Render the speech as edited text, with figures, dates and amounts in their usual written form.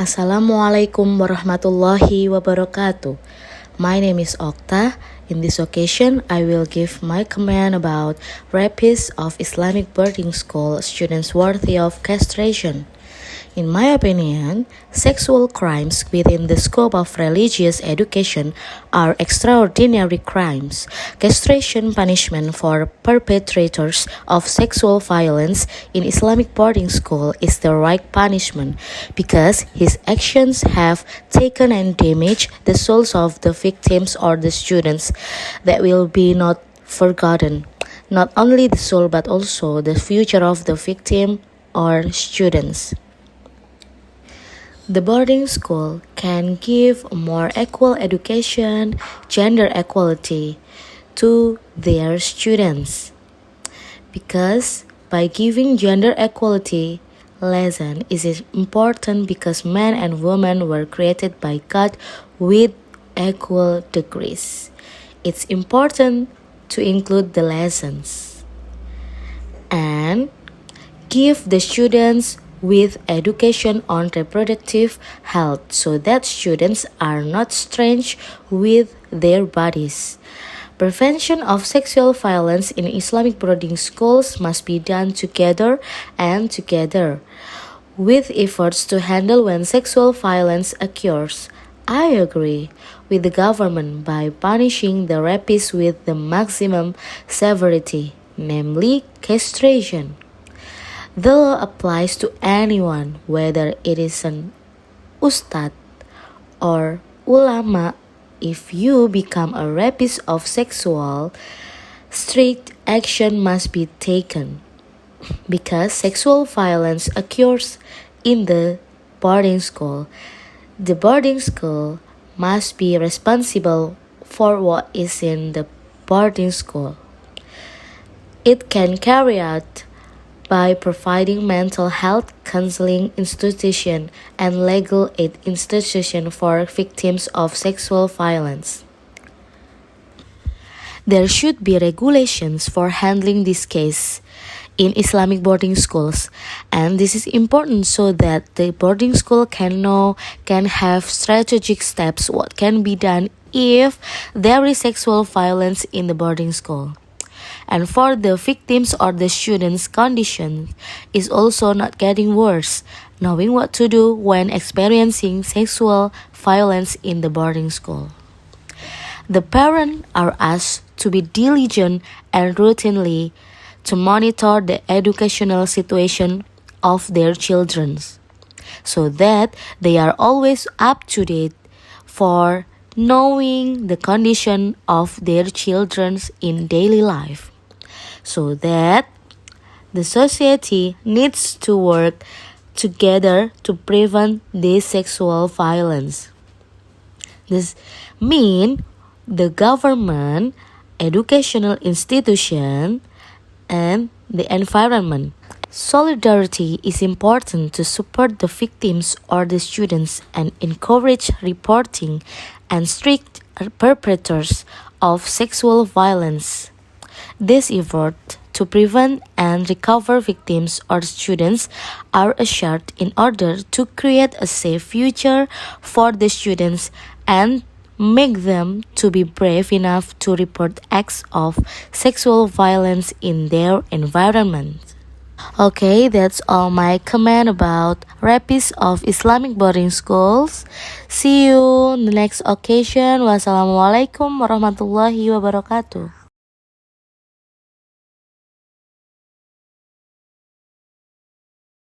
Assalamualaikum warahmatullahi wabarakatuh. My name is Okta. In this occasion, I will give my comment about rapists of Islamic boarding school students worthy of castration. In my opinion, sexual crimes within the scope of religious education are extraordinary crimes. Castration punishment for perpetrators of sexual violence in Islamic boarding school is the right punishment because his actions have taken and damaged the souls of the victims or the students that will be not forgotten. Not only the soul but also the future of the victim or students. The boarding school can give more equal education, gender equality to their students. Because by giving gender equality lesson is important because men and women were created by God with equal degrees. It's important to include the lessons and give the students with education on reproductive health so that students are not strange with their bodies. Prevention of sexual violence in Islamic boarding schools must be done together with efforts to handle when sexual violence occurs. I agree with the government by punishing the rapists with the maximum severity, namely castration. The law applies to anyone, whether it is an ustad or ulama. If you become a rapist of sexual, strict action must be taken because sexual violence occurs in the boarding school. The boarding school must be responsible for what is in the boarding school. It can carry out by providing mental health counseling institution and legal aid institution for victims of sexual violence. There should be regulations for handling this case in Islamic boarding schools, and this is important so that the boarding school can have strategic steps what can be done if there is sexual violence in the boarding school. And for the victims or the students' condition is also not getting worse, knowing what to do when experiencing sexual violence in the boarding school. The parents are asked to be diligent and routinely to monitor the educational situation of their children, so that they are always up to date for knowing the condition of their children in daily life. So that the society needs to work together to prevent this sexual violence. This means the government, educational institution, and the environment. Solidarity is important to support the victims or the students and encourage reporting and strict perpetrators of sexual violence. This effort to prevent and recover victims or students are assured in order to create a safe future for the students and make them to be brave enough to report acts of sexual violence in their environment. Okay, that's all my comment about rapists of Islamic boarding schools. See you on the next occasion. Wassalamualaikum warahmatullahi wabarakatuh.